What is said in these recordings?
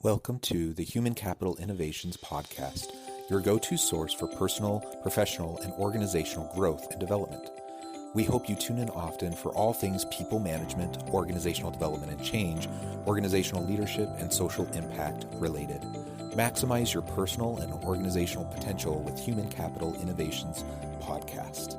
Welcome to the Human Capital Innovations Podcast, your go-to source for personal, professional, and organizational growth and development. We hope you tune in often for all things people management, organizational development and change, organizational leadership, and social impact related. Maximize your personal and organizational potential with Human Capital Innovations Podcast.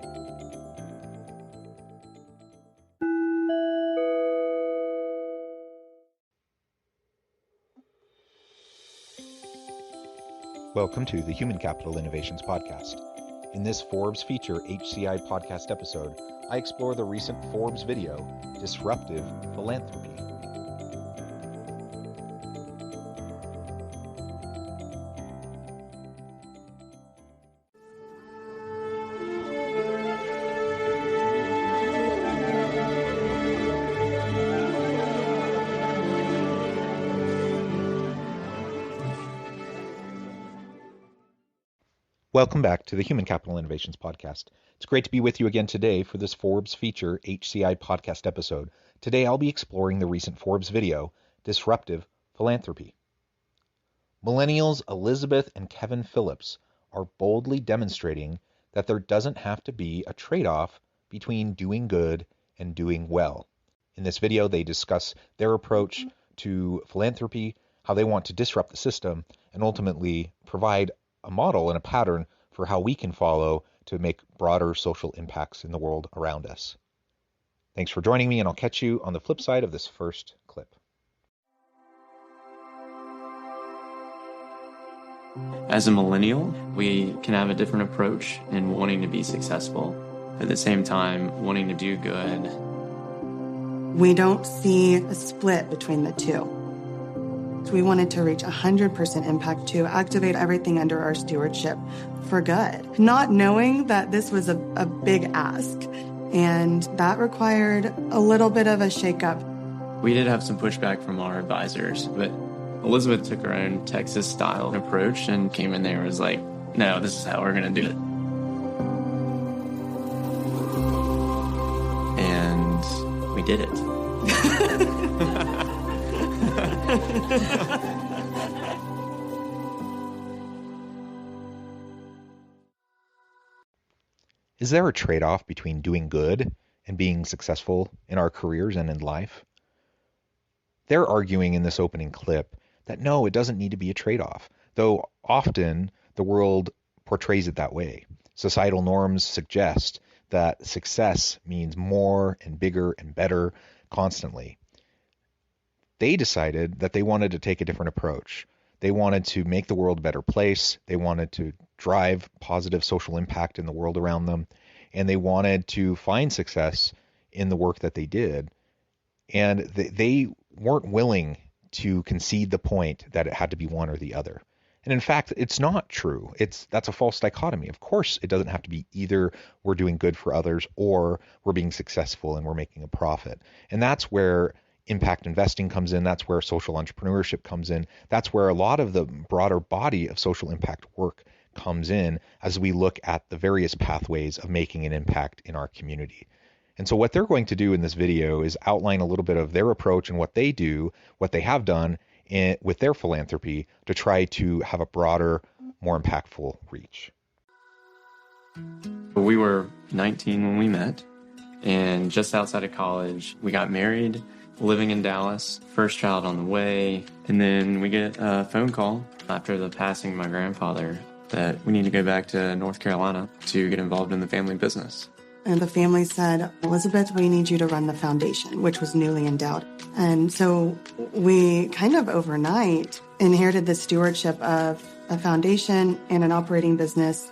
Welcome to the Human Capital Innovations Podcast. In this Forbes feature HCI podcast episode, I explore the recent Forbes video, Disruptive, Philanthropy. Welcome back to the Human Capital Innovations Podcast. It's great to be with you again today for this Forbes feature HCI podcast episode. Today I'll be exploring the recent Forbes video, Disruptive Philanthropy. Millennials Elizabeth and Kevin Phillips are boldly demonstrating that there doesn't have to be a trade-off between doing good and doing well. In this video, they discuss their approach to philanthropy, how they want to disrupt the system, and ultimately provide a model and a pattern for how we can follow to make broader social impacts in the world around us. Thanks for joining me, and I'll catch you on the flip side of this first clip. As a millennial, we can have a different approach in wanting to be successful. At the same time, wanting to do good. We don't see a split between the two. We wanted to reach 100% impact to activate everything under our stewardship for good, not knowing that this was a big ask, and that required a little bit of a shakeup. We did have some pushback from our advisors, but Elizabeth took her own Texas-style approach and came in there and was like, no, this is how we're going to do it. And we did it. Is there a trade-off between doing good and being successful in our careers and in life? They're arguing in this opening clip that no, it doesn't need to be a trade-off, though often the world portrays it that way. Societal norms suggest that success means more and bigger and better constantly. They decided that they wanted to take a different approach. They wanted to make the world a better place. They wanted to drive positive social impact in the world around them. And they wanted to find success in the work that they did. And they weren't willing to concede the point that it had to be one or the other. And in fact, it's not true. That's a false dichotomy. Of course, it doesn't have to be either we're doing good for others or we're being successful and we're making a profit. And that's where impact investing comes in. That's where social entrepreneurship comes in. That's where a lot of the broader body of social impact work comes in as we look at the various pathways of making an impact in our community. And so what they're going to do in this video is outline a little bit of their approach and what they do, what they have done with their philanthropy to try to have a broader, more impactful reach. We were 19 when we met, and just outside of college, we got married, living in Dallas, first child on the way, and then we get a phone call after the passing of my grandfather that we need to go back to North Carolina to get involved in the family business. And the family said, Elizabeth, we need you to run the foundation, which was newly endowed. And so we kind of overnight inherited the stewardship of a foundation and an operating business.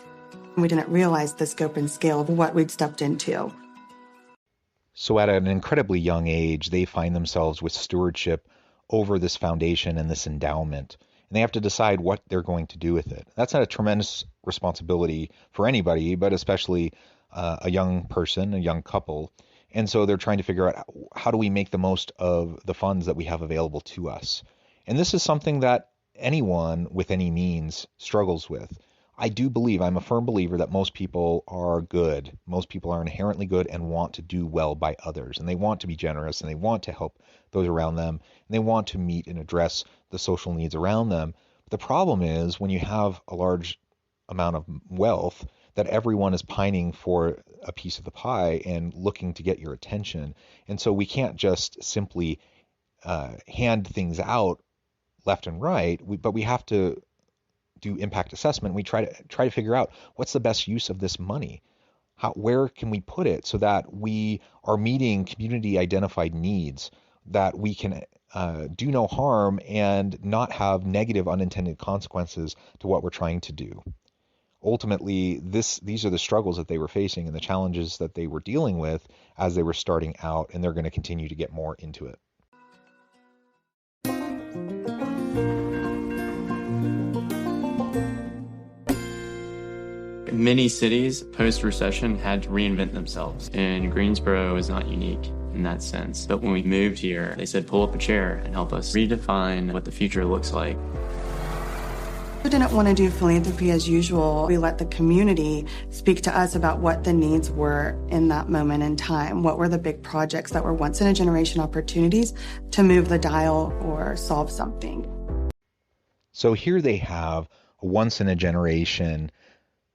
We didn't realize the scope and scale of what we'd stepped into. So at an incredibly young age, they find themselves with stewardship over this foundation and this endowment. And they have to decide what they're going to do with it. That's a tremendous responsibility for anybody, but especially a young person, a young couple. And so they're trying to figure out how do we make the most of the funds that we have available to us. And this is something that anyone with any means struggles with. I do believe, I'm a firm believer that most people are good. Most people are inherently good and want to do well by others. And they want to be generous and they want to help those around them. And they want to meet and address the social needs around them. But the problem is when you have a large amount of wealth, that everyone is pining for a piece of the pie and looking to get your attention. And so we can't just simply hand things out left and right, but we have to do impact assessment. We try to figure out what's the best use of this money. Where can we put it so that we are meeting community identified needs, that we can do no harm and not have negative unintended consequences to what we're trying to do. Ultimately, these are the struggles that they were facing and the challenges that they were dealing with as they were starting out, and they're going to continue to get more into it. Many cities post-recession had to reinvent themselves, and Greensboro is not unique in that sense. But when we moved here, they said, pull up a chair and help us redefine what the future looks like. We didn't want to do philanthropy as usual. We let the community speak to us about what the needs were in that moment in time. What were the big projects that were once-in-a-generation opportunities to move the dial or solve something? So here they have a once-in-a-generation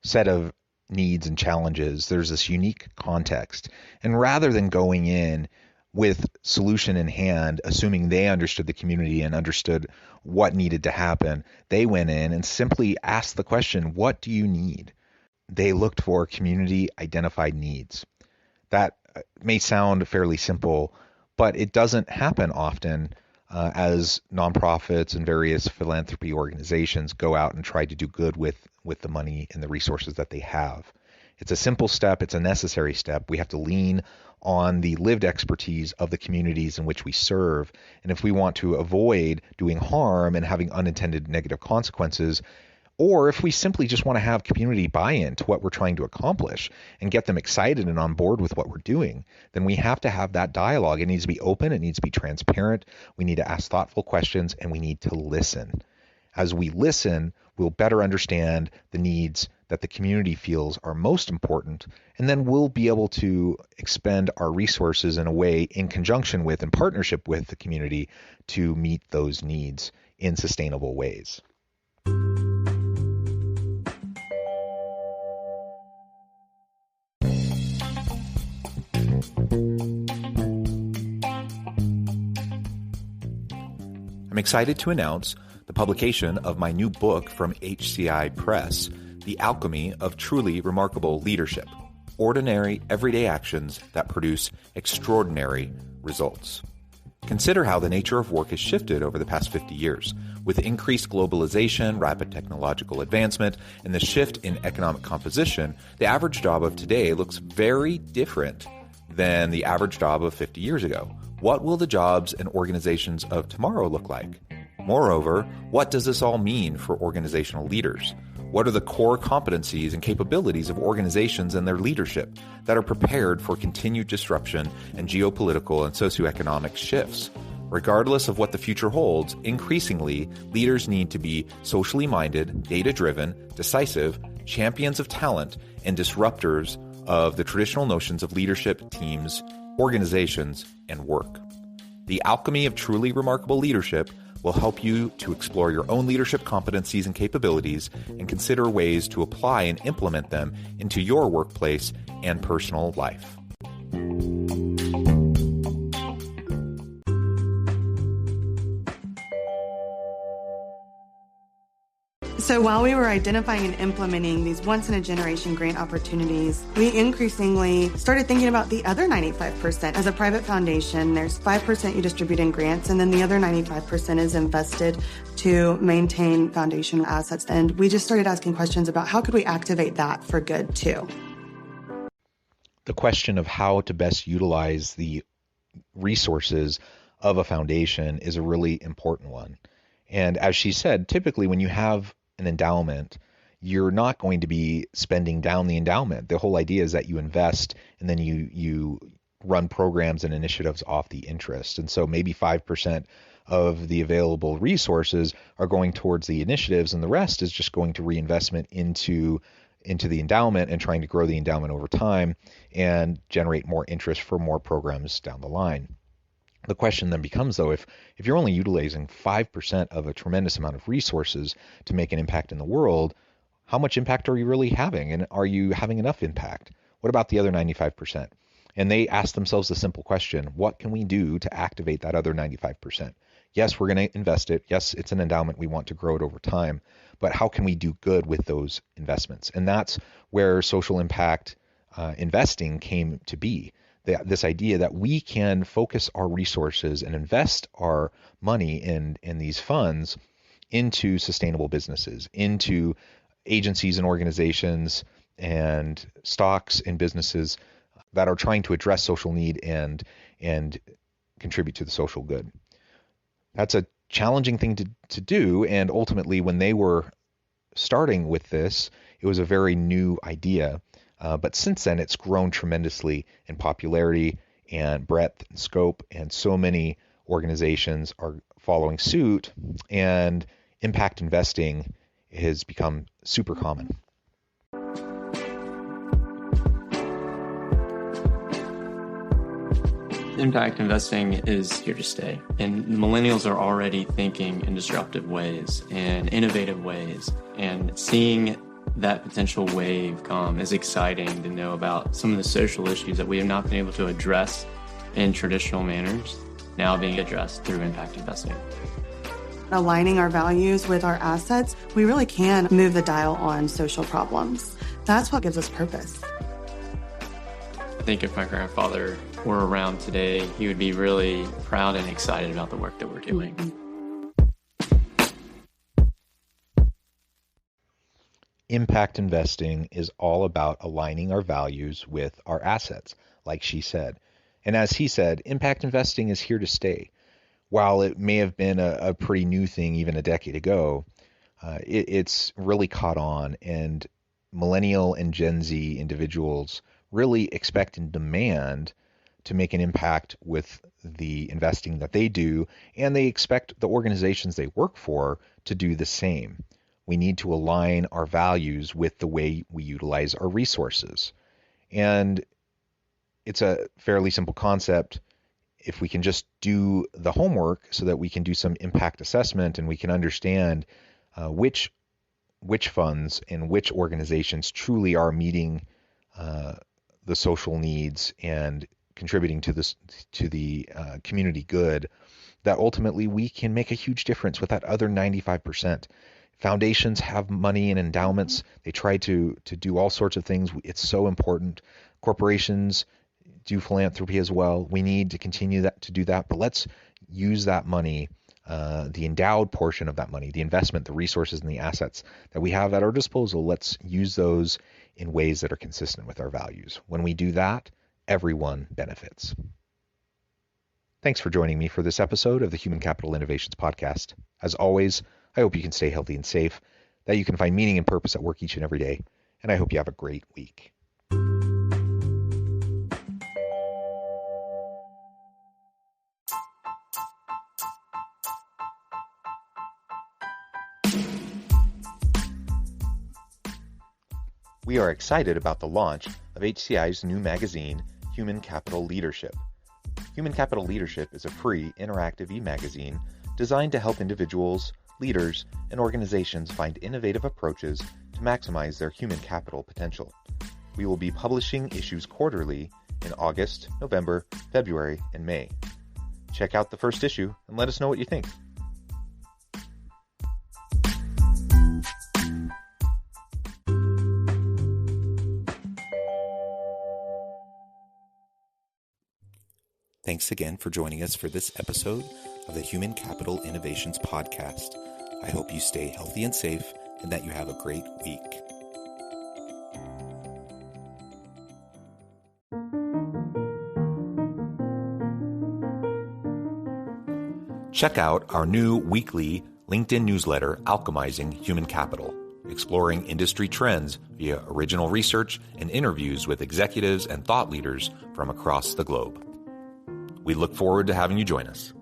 set of needs and challenges. There's this unique context. And rather than going in with solution in hand, assuming they understood the community and understood what needed to happen, they went in and simply asked the question, what do you need? They looked for community identified needs. That may sound fairly simple, but it doesn't happen often as nonprofits and various philanthropy organizations go out and try to do good with the money and the resources that they have. It's a simple step. It's a necessary step. We have to lean on the lived expertise of the communities in which we serve. And if we want to avoid doing harm and having unintended negative consequences, or if we simply just want to have community buy-in to what we're trying to accomplish and get them excited and on board with what we're doing, then we have to have that dialogue. It needs to be open. It needs to be transparent. We need to ask thoughtful questions, and we need to listen. As we listen, we'll better understand the needs that the community feels are most important, and then we'll be able to expend our resources in a way in conjunction with and partnership with the community to meet those needs in sustainable ways. I'm excited to announce the publication of my new book from HCI Press, The Alchemy of Truly Remarkable Leadership: Ordinary, Everyday Actions that Produce Extraordinary Results. Consider how the nature of work has shifted over the past 50 years. With increased globalization, rapid technological advancement, and the shift in economic composition, the average job of today looks very different than the average job of 50 years ago. What will the jobs and organizations of tomorrow look like? Moreover, what does this all mean for organizational leaders? What are the core competencies and capabilities of organizations and their leadership that are prepared for continued disruption and geopolitical and socioeconomic shifts? Regardless of what the future holds, increasingly, leaders need to be socially minded, data-driven, decisive, champions of talent, and disruptors of the traditional notions of leadership, teams, organizations, and work. The Alchemy of Truly Remarkable Leadership will help you to explore your own leadership competencies and capabilities and consider ways to apply and implement them into your workplace and personal life. So while we were identifying and implementing these once-in-a-generation grant opportunities, we increasingly started thinking about the other 95%. As a private foundation, there's 5% you distribute in grants, and then the other 95% is invested to maintain foundation assets. And we just started asking questions about how could we activate that for good too. The question of how to best utilize the resources of a foundation is a really important one. And as she said, typically when you have an endowment, you're not going to be spending down the endowment. The whole idea is that you invest and then you run programs and initiatives off the interest. And so maybe 5% of the available resources are going towards the initiatives, and the rest is just going to reinvestment into the endowment and trying to grow the endowment over time and generate more interest for more programs down the line. The question then becomes, though, if you're only utilizing 5% of a tremendous amount of resources to make an impact in the world, how much impact are you really having? And are you having enough impact? What about the other 95%? And they ask themselves the simple question, what can we do to activate that other 95%? Yes, we're going to invest it. Yes, it's an endowment. We want to grow it over time. But how can we do good with those investments? And that's where social impact investing came to be. This idea that we can focus our resources and invest our money in these funds into sustainable businesses, into agencies and organizations and stocks and businesses that are trying to address social need and contribute to the social good. That's a challenging thing to do, and ultimately when they were starting with this, it was a very new idea. But since then, it's grown tremendously in popularity and breadth and scope, and so many organizations are following suit, and impact investing has become super common. Impact investing is here to stay, and millennials are already thinking in disruptive ways and innovative ways, and seeing that potential wave come is exciting to know about some of the social issues that we have not been able to address in traditional manners now being addressed through impact investing. Aligning our values with our assets, we really can move the dial on social problems. That's what gives us purpose. I think if my grandfather were around today, he would be really proud and excited about the work that we're doing. Impact investing is all about aligning our values with our assets, like she said. And as he said, impact investing is here to stay. While it may have been a pretty new thing even a decade ago, it's really caught on, and millennial and Gen Z individuals really expect and demand to make an impact with the investing that they do, and they expect the organizations they work for to do the same. We need to align our values with the way we utilize our resources. And it's a fairly simple concept. If we can just do the homework so that we can do some impact assessment and we can understand which funds and which organizations truly are meeting the social needs and contributing to the community good, that ultimately we can make a huge difference with that other 95%. Foundations have money and endowments. They try to do all sorts of things. It's so important. Corporations do philanthropy as well. We need to continue to do that, but let's use that money, the endowed portion of that money, the investment, the resources, and the assets that we have at our disposal. Let's use those in ways that are consistent with our values. When we do that, everyone benefits. Thanks for joining me for this episode of the Human Capital Innovations Podcast. As always, I hope you can stay healthy and safe, that you can find meaning and purpose at work each and every day, and I hope you have a great week. We are excited about the launch of HCI's new magazine, Human Capital Leadership. Human Capital Leadership is a free, interactive e-magazine designed to help individuals, leaders, and organizations find innovative approaches to maximize their human capital potential. We will be publishing issues quarterly in August, November, February, and May. Check out the first issue and let us know what you think. Thanks again for joining us for this episode of the Human Capital Innovations Podcast. I hope you stay healthy and safe and that you have a great week. Check out our new weekly LinkedIn newsletter, Alchemizing Human Capital, exploring industry trends via original research and interviews with executives and thought leaders from across the globe. We look forward to having you join us.